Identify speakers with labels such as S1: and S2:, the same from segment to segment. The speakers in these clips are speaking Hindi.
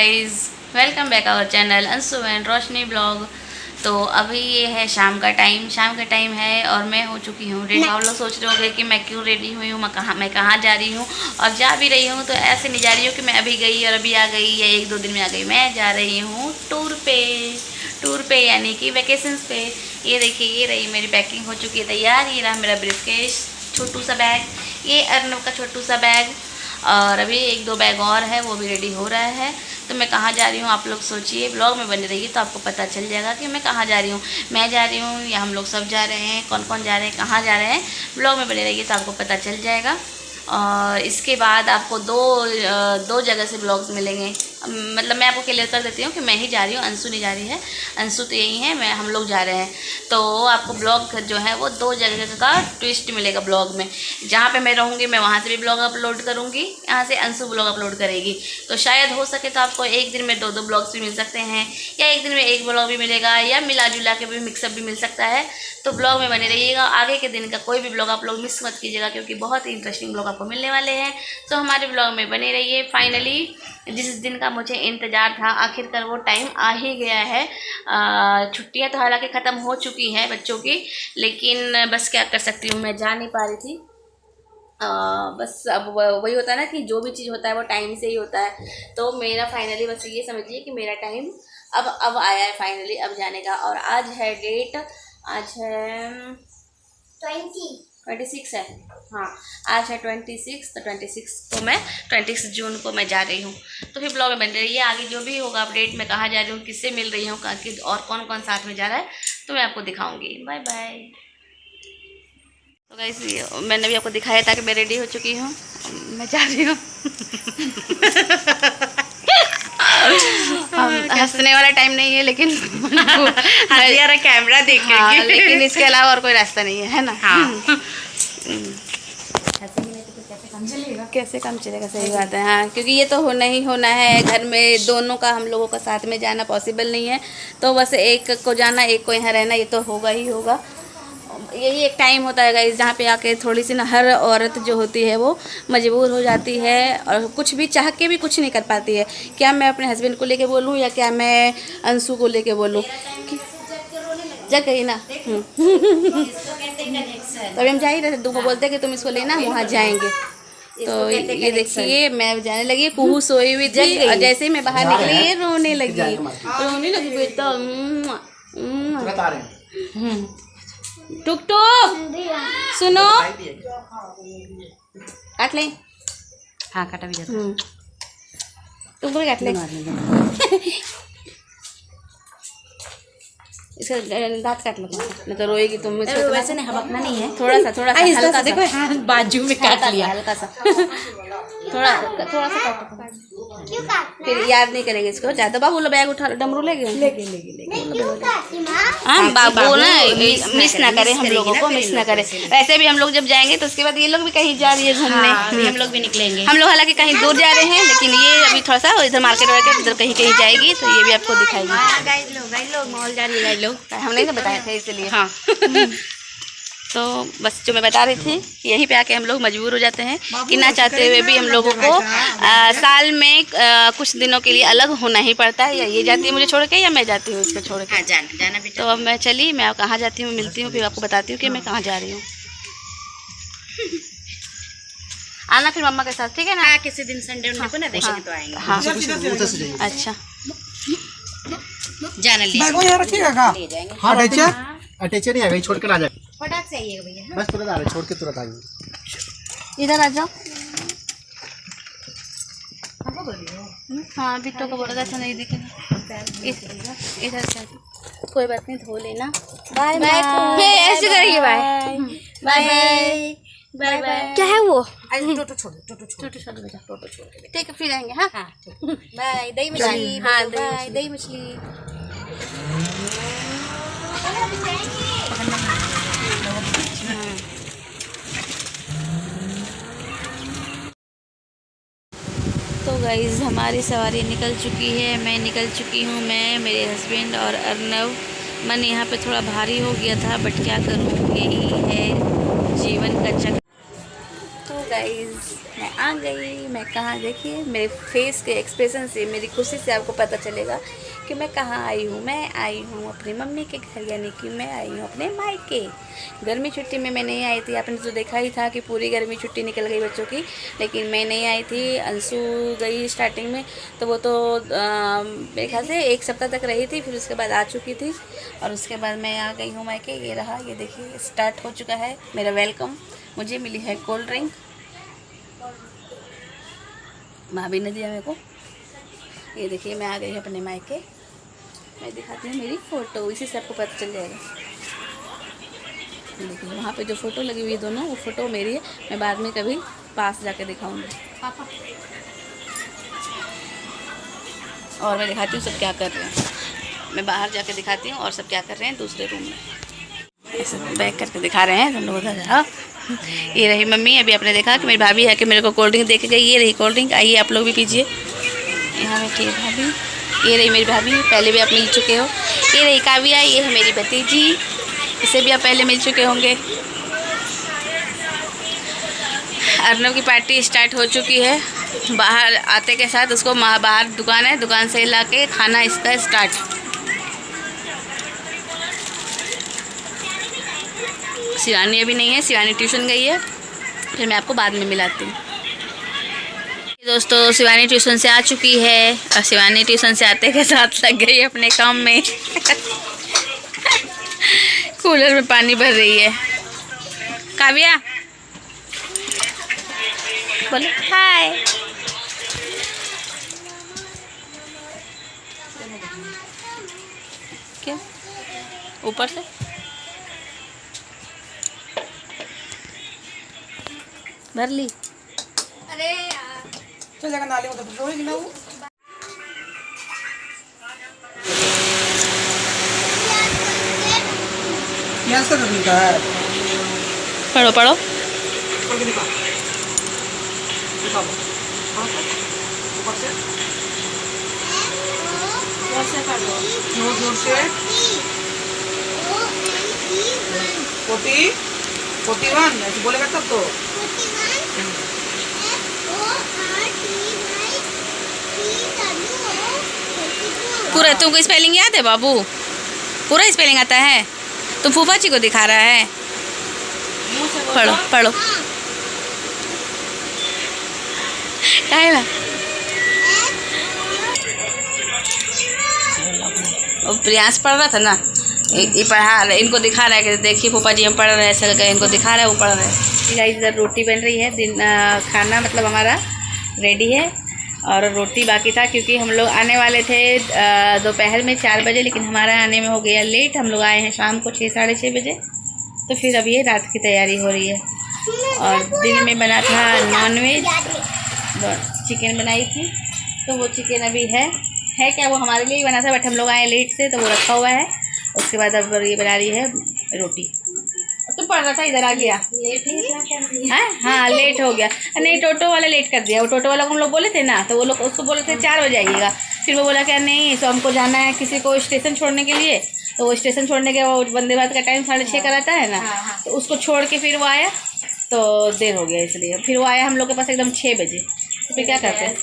S1: Guys, welcome back our channel Anshu and Roshni blog. तो अभी ये है शाम का टाइम है और मैं हो चुकी हूँ रेडी। आप लोग सोच रहे होंगे कि मैं क्यों रेडी हुई हूँ, मैं कहाँ जा रही हूँ। और जा भी रही हूँ तो ऐसे नहीं जा रही हूँ कि मैं अभी गई और अभी आ गई या 1-2 दिन में आ गई। मैं जा रही हूँ टूर पे यानी कि वेकेशंस पे। ये देखिए, ये रही मेरी पैकिंग हो चुकी है तैयार। ये रहा मेरा ब्रीफकेस, छोटू सा बैग, ये अर्नव का छोटू सा बैग, और अभी 1-2 बैग और है, वो भी रेडी हो रहा है। तो मैं कहाँ जा रही हूँ आप लोग सोचिए, ब्लॉग में बने रहिए तो आपको पता चल जाएगा कि मैं कहाँ जा रही हूँ। मैं जा रही हूँ या हम लोग सब जा रहे हैं, कौन कौन जा रहे हैं, कहाँ जा रहे हैं, ब्लॉग में बने रहिए तो आपको पता चल जाएगा। और इसके बाद आपको दो जगह से ब्लॉग्स मिलेंगे। मतलब मैं आपको क्लियर कर देती हूँ कि मैं ही जा रही हूँ, अंशु नहीं जा रही है। अंशु तो यही है, हम लोग जा रहे हैं। तो आपको ब्लॉग जो है वो 2 जगह का ट्विस्ट मिलेगा ब्लॉग में। जहाँ पे मैं रहूँगी मैं वहाँ से भी ब्लॉग अपलोड करूँगी, यहाँ से अंशु ब्लॉग अपलोड करेगी। तो शायद हो सके तो आपको एक दिन में 2 ब्लॉग्स भी मिल सकते हैं, या एक दिन में 1 ब्लॉग भी मिलेगा, या मिला जुला के भी मिक्सअप भी मिल सकता है। तो ब्लॉग में बने रहिएगा। आगे के दिन का कोई भी ब्लॉग आप लोग मिस मत कीजिएगा, क्योंकि बहुत ही इंटरेस्टिंग ब्लॉग आपको मिलने वाले हैं। तो हमारे ब्लॉग में बने रहिए। फाइनली जिस दिन का मुझे इंतज़ार था, आखिरकार वो टाइम आ ही गया है। छुट्टियां तो हालांकि ख़त्म हो चुकी हैं बच्चों की, लेकिन बस क्या कर सकती हूँ, मैं जा नहीं पा रही थी। बस अब वही होता है ना कि जो भी चीज़ होता है वो टाइम से ही होता है। तो मेरा फाइनली बस ये समझिए कि मेरा टाइम अब आया है फाइनली, अब जाने का। और आज है डेट, आज है 26 है। हाँ, आज है 26। तो 26 को मैं 26 जून को मैं जा रही हूँ। तो फिर ब्लॉग में बन रही है। आगे जो भी होगा अपडेट, मैं कहाँ जा रही हूँ, किससे मिल रही हूँ, और कौन कौन साथ में जा रहा है, तो मैं आपको दिखाऊंगी। Bye bye. तो गाइस, मैंने भी आपको दिखाया था कि मैं रेडी हो चुकी हूँ, मैं जा रही हूँ। हंसने वाला टाइम नहीं है, लेकिन कैमरा देख के लेकिन इसके अलावा और कोई रास्ता नहीं है ना। हाँ। कैसे काम चलेगा, सही बात है। हाँ, क्योंकि ये तो होना ही होना है। घर में दोनों का, हम लोगों का साथ में जाना पॉसिबल नहीं है। तो बस एक को जाना, एक को यहाँ रहना, ये तो होगा ही होगा। यही एक टाइम होता है गाइस, जहाँ पे आके थोड़ी सी ना हर औरत जो होती है वो मजबूर हो जाती है, और कुछ भी चाह के भी कुछ नहीं कर पाती है। क्या मैं अपने हस्बैंड को लेके बोलूँ, या क्या मैं अंशु को लेके बोलूँ? जग गई ना। तभी हम जा ही रहे थे, तुमको बोलते कि तुम इसको लेना, वहाँ जाएंगे। तो ये देखिए, मैं जाने लगी, कुहू सोई हुई थी, और जैसे ही मैं बाहर निकली ये रोने लगी बेटा। टुक टुक सुनो, काट ले। हाँ, काटा भी जाता है। तुमको भी काट ले। इसका दांत काट लो, नहीं तो रोएगी तुम। वैसे नहीं, हम अपना नहीं है, थोड़ा सा हल्का सा देखो, बाजू में काट लिया, हल्का सा थोड़ा सा काट। फिर याद नहीं करेंगे इसको। चाहे बाबू लो, बैग उठा लो, डमरू लेके हाँ बाबू ना मिस ना करे, हम लोगों को मिस ना करे। वैसे भी हम लोग जब जाएंगे तो उसके बाद ये लोग भी कहीं जा रही है घूमने, हम लोग भी निकलेंगे। हम लोग हालांकि कहीं दूर जा रहे हैं, लेकिन ये अभी थोड़ा सा इधर मार्केट वार्केट इधर कहीं जाएगी, तो ये भी आपको दिखाएगी। गाइड लोग मॉल जा रही है, गाइड लोग हम नहीं बताए थे इसलिए। हाँ। तो बस जो मैं बता रही थी, यहीं पे आके हम लोग मजबूर हो जाते हैं कि ना चाहते हुए भी हम लोगों को साल में कुछ दिनों के लिए अलग होना ही पड़ता है। या ये जाती है मुझे छोड़ के, या मैं जाती हूँ इसको छोड़ के। जाना भी। तो अब मैं चली, मैं कहाँ जाती हूँ मिलती हूँ, फिर आपको बताती हूँ कि मैं कहाँ जा रही हूँ। आना फिर मम्मा के साथ, ठीक है ना? हाँ, किसी दिन संडे को ना देखेंगे तो आएंगे। हाँ, अच्छा, जाना ले
S2: अटैच नहीं आ गई, छोड़ कर आ जाए।
S1: फटाक से आइएगा भैया।
S2: बस तुरंत आ रहे, छोड़ के तुरंत आइए।
S1: इधर आ जाओ। हाँ, बिट्टो को बोला था, अच्छा नहीं दिखेगा। इधर से कोई बात नहीं, धो लेना। Bye bye. ऐसे करेंगे, बाय बाय बाय बाय। क्या है वो? टोटो छोड़ बेटा, टोटो छोड़ के। ठीक है, फिर आएंगे। हाँ हाँ, बाय। दही मछली। हाँ, बाय दही मछली। तो गाइज़, हमारी सवारी निकल चुकी है, मैं निकल चुकी हूँ, मैं, मेरे हस्बैंड और अर्नव। मन यहाँ पे थोड़ा भारी हो गया था, बट क्या करूँ, यही है जीवन का चक्र। तो गाइस मैं आ गई। मैं कहाँ, देखिए मेरे फेस के एक्सप्रेशन से, मेरी खुशी से आपको पता चलेगा कि मैं कहाँ आई हूँ। मैं आई हूँ अपनी मम्मी के घर, यानी कि मैं आई हूँ अपने मायके। गर्मी छुट्टी में मैं नहीं आई थी, आपने तो देखा ही था कि पूरी गर्मी छुट्टी निकल गई बच्चों की, लेकिन मैं नहीं आई थी। अंशु गई स्टार्टिंग में, तो वो तो मेरे ख्याल से 1 सप्ताह तक रही थी, फिर उसके बाद आ चुकी थी और उसके बाद मैं आ गई हूँ मायके। ये रहा, ये देखिए स्टार्ट हो चुका है मेरा वेलकम। मुझे मिली है कोल्ड ड्रिंक, भाभी ने दिया मेरे को। ये देखिए मैं आ गई हूँ अपने मायके। मैं दिखाती हूँ मेरी फ़ोटो, इसी से आपको पता चल जाएगा। देखिए वहाँ पे जो फ़ोटो लगी हुई है दोनों, वो फ़ोटो मेरी है। मैं बाद में कभी पास जाके दिखाऊंगी पापा। और मैं दिखाती हूँ सब क्या कर रहे हैं। मैं बाहर जाके दिखाती हूँ और सब क्या कर रहे हैं दूसरे रूम में। ऐसे बैक करके दिखा रहे हैं, तुम लोग उधर जाओ। ये रही मम्मी, अभी आपने देखा कि मेरी भाभी है कि मेरे को कोल्ड ड्रिंक दे के गई। ये रही कोल्ड ड्रिंक, आइए आप लोग भी पीजिए। यहाँ बैठी है भाभी, ये रही मेरी भाभी, पहले भी आप मिल चुके हो। ये रही काव्या, ये है मेरी भतीजी, इसे भी आप पहले मिल चुके होंगे। अर्नव की पार्टी स्टार्ट हो चुकी है। बाहर आते के साथ उसको बाहर दुकान है, दुकान से ला के खाना इसका स्टार्ट। शिवानी अभी नहीं है, शिवानी ट्यूशन गई है, फिर मैं आपको बाद में मिलाती हूँ। दोस्तों शिवानी ट्यूशन से आ चुकी है और शिवानी ट्यूशन से आते के साथ लग गई अपने काम में। कूलर में पानी भर रही है। काव्या बोलो हाय। क्या ऊपर से भर ली?
S3: अरे यार चल जाकर नाले में तो रोएगी ना वो। क्या कर रही है?
S1: पढ़ो पढ़ो।
S3: ऊपर के दिखा ऊपर से जोर जोर से 41 ऐसे बोलेगा तब तो।
S1: पूरा तुमको स्पेलिंग याद है बाबू? पूरा स्पेलिंग आता है? तुम फूफा जी को दिखा रहा है? पढ़ो पढ़ो। काहेला वो प्रयास पढ़ रहा था ना, ये पढ़ा रहा, इनको दिखा रहा है कि देखिए फूफा जी हम पढ़ रहे हैं, ऐसा लगा इनको दिखा रहा है वो पढ़ रहे हैं। गाइस इधर रोटी बन रही है, दिन खाना मतलब हमारा रेडी है और रोटी बाकी था क्योंकि हम लोग आने वाले थे दोपहर में 4 बजे, लेकिन हमारा आने में हो गया लेट। हम लोग आए हैं शाम को 6 साढ़े 6 बजे, तो फिर अभी ये रात की तैयारी हो रही है। और दिन में बना था नॉनवेज, चिकन बनाई थी, तो वो चिकन अभी है क्या, वो हमारे लिए ही बना था, बट हम लोग आए लेट से तो वो रखा हुआ है। उसके बाद अब ये बना रही है रोटी। तो पढ़ रहा था, इधर आ गया है। हाँ लेट हो गया, नहीं टोटो वाला लेट कर दिया। वो टोटो वाला को हम लोग बोले थे ना, तो वो लोग उसको बोले थे 4 बजे आइएगा, फिर वो बोला क्या नहीं तो हमको जाना है किसी को स्टेशन छोड़ने के लिए, तो वो स्टेशन छोड़ने के वो वंदे भारत का टाइम 6:30 का रहता है ना, तो उसको छोड़ के फिर वो आया तो देर हो गया, इसलिए फिर वो आया हम लोग के पास एकदम 6 बजे। तो फिर क्या करते हैं,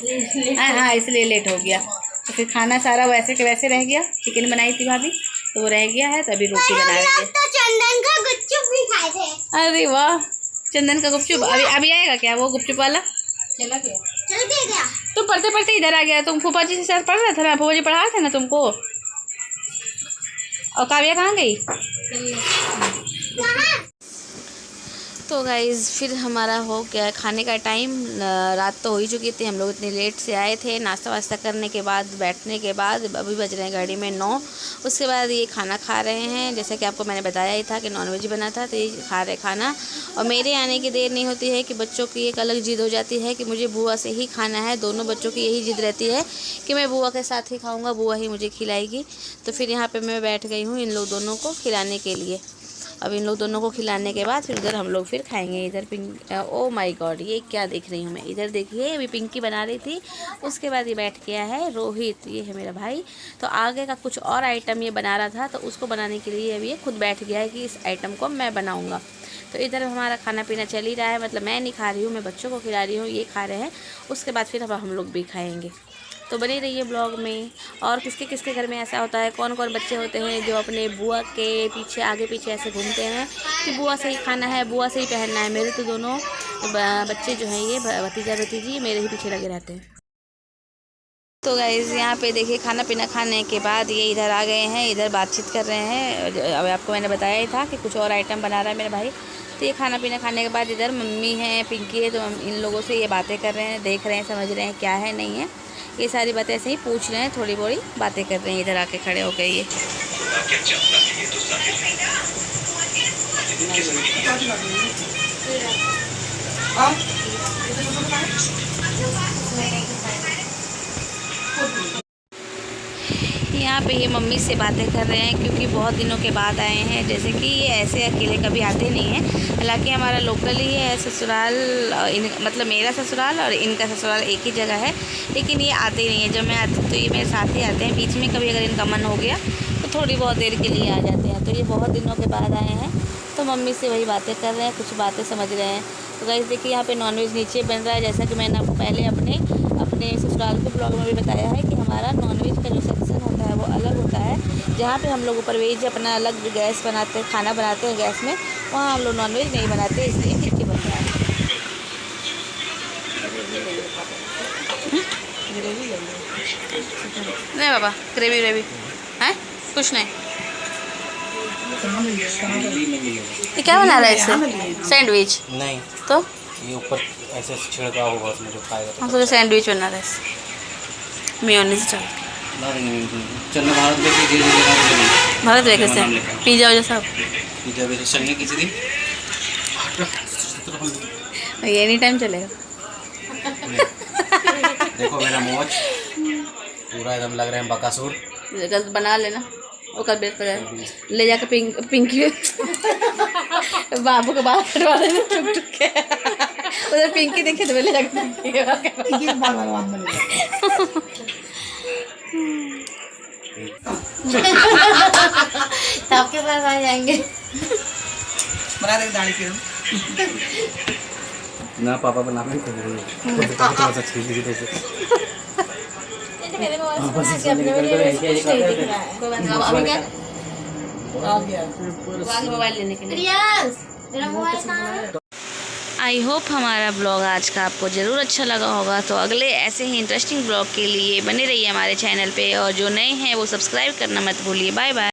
S1: हाँ इसलिए लेट हो गया। तो फिर खाना सारा वैसे के वैसे रह गया, चिकन बनाई थी भाभी तो वो रह गया है, तो अभी रोटी बना रही है।
S4: तो चंदन का गुपचुप भी खाए थे।
S1: अरे वाह, चंदन का गुपचुप अभी आएगा क्या वो गुपचुप वाला?
S4: चल गया।
S1: तो पढ़ते पढ़ते इधर आ गया। तुम फूफा जी के साथ पढ़ रहा था ना, फूफा जी पढ़ा थे ना तुमको। और काव्या कहाँ गई? तो गाइज़ फिर हमारा हो गया खाने का टाइम। रात तो हो ही चुकी थी, हम लोग इतने लेट से आए थे। नाश्ता वास्ता करने के बाद बैठने के बाद अभी बज रहे हैं घड़ी में 9। उसके बाद ये खाना खा रहे हैं, जैसा कि आपको मैंने बताया ही था कि नॉनवेज बना था, तो ये खा रहे खाना। और मेरे आने की देर नहीं होती है कि बच्चों की एक अलग जिद हो जाती है कि मुझे बुआ से ही खाना है। दोनों बच्चों की यही जिद रहती है कि मैं बुआ के साथ ही खाऊँगा, बुआ ही मुझे खिलाएगी। तो फिर यहाँ पर मैं बैठ गई हूँ इन लोग दोनों को खिलाने के लिए। अब इन लोग दोनों को खिलाने के बाद फिर उधर हम लोग फिर खाएंगे। इधर पिंक, ओ माय गॉड ये क्या देख रही हूँ मैं, इधर देखिए अभी पिंकी बना रही थी। उसके बाद ये बैठ गया है रोहित, ये है मेरा भाई। तो आगे का कुछ और आइटम ये बना रहा था, तो उसको बनाने के लिए अभी ये खुद बैठ गया है कि इस आइटम को मैं बनाऊँगा। तो इधर हमारा खाना पीना चल ही रहा है, मतलब मैं नहीं खा रही हूँ, मैं बच्चों को खिला रही हूँ, ये खा रहे हैं, उसके बाद फिर हम लोग भी खाएँगे। तो बने रहिए ब्लॉग में। और किसके किसके घर में ऐसा होता है, कौन कौन बच्चे होते हैं जो अपने बुआ के पीछे आगे पीछे ऐसे घूमते हैं कि बुआ से ही खाना है, बुआ से ही पहनना है। मेरे तो दोनों बच्चे जो हैं ये भतीजा भतीजी मेरे ही पीछे लगे रहते हैं। तो गाइज़ यहाँ पे देखिए खाना पीना खाने के बाद ये इधर आ गए हैं, इधर बातचीत कर रहे हैं। अब आपको मैंने बताया ही था कि कुछ और आइटम बना रहा है मेरा भाई। तो ये खाना पीना खाने के बाद इधर मम्मी हैं, पिंकी है, तो इन लोगों से ये बातें कर रहे हैं, देख रहे हैं, समझ रहे हैं क्या है नहीं है, ये सारी बातें ऐसे ही पूछ रहे हैं, थोड़ी बड़ी बातें कर रहे हैं इधर आके खड़े हो गए ये। यहाँ पे ये मम्मी से बातें कर रहे हैं क्योंकि बहुत दिनों के बाद आए हैं, जैसे कि ये ऐसे अकेले कभी आते नहीं हैं। हालांकि हमारा लोकल ही है ससुराल, मतलब मेरा ससुराल और इनका ससुराल एक ही जगह है, लेकिन ये आते ही नहीं है। जब मैं आती तो ये मेरे साथ ही आते हैं, बीच में कभी अगर इनका मन हो गया तो थोड़ी बहुत देर के लिए आ जाते हैं। तो ये बहुत दिनों के बाद आए हैं, तो मम्मी से वही बातें कर रहे हैं, कुछ बातें समझ रहे हैं। तो गाइस देखिए यहाँ पे नॉनवेज नीचे बन रहा है, जैसा कि मैंने आपको पहले अपने ससुराल के ब्लॉग में भी बताया है कि हमारा नॉनवेज का जो सेक्शन होता है वो अलग होता है। जहाँ पे हम लोग ऊपर वेज अपना अलग गैस बनाते हैं, खाना बनाते हैं गैस में, वहाँ हम लोग नॉनवेज नहीं बनाते, इसलिए खिचड़ी बन रहा है। नहीं बाबा, ग्रेवी है कुछ नहीं। ये क्या बना रहा है इससे? सैंडविच
S2: नहीं
S1: तो
S2: ये ऊपर ऐसे छिड़का होगा उसमें जो खाएगा।
S1: हम सोचे सैंडविच बना रहा है, मेयोनीज डाल
S2: चलो
S1: भारत वेग से पिज़्ज़ा जैसा
S2: पिज़्ज़ा भी चलेंगे किसी दिन,
S1: ये एनी टाइम चलेगा।
S2: देखो मेरा मोच पूरा एकदम लग रहा है बकासूर।
S1: गलत बना लेना, वो कल बेच कर ले जाकर पिंकी बाबू के बाल कटवा देना टुक टुक के। उधर पिंकी देखे तो ले जाकर तो आपके पास आ जाएंगे।
S3: बना दे दाढ़ी फिर
S2: ना पापा बना में कर रही है थोड़ा सा छील लीजिए ऐसे।
S1: मेरे मोबाइल से अपने कुछ नहीं दिख रहा है। कोई बात नहीं, अभी क्या आ गया मोबाइल लेने के लिए। मेरा मोबाइल कहाँ है? आई होप हमारा ब्लॉग आज का आपको ज़रूर अच्छा लगा होगा। तो अगले ऐसे ही इंटरेस्टिंग ब्लॉग के लिए बने रहिए हमारे चैनल पे, और जो नए हैं वो सब्सक्राइब करना मत भूलिए। Bye bye.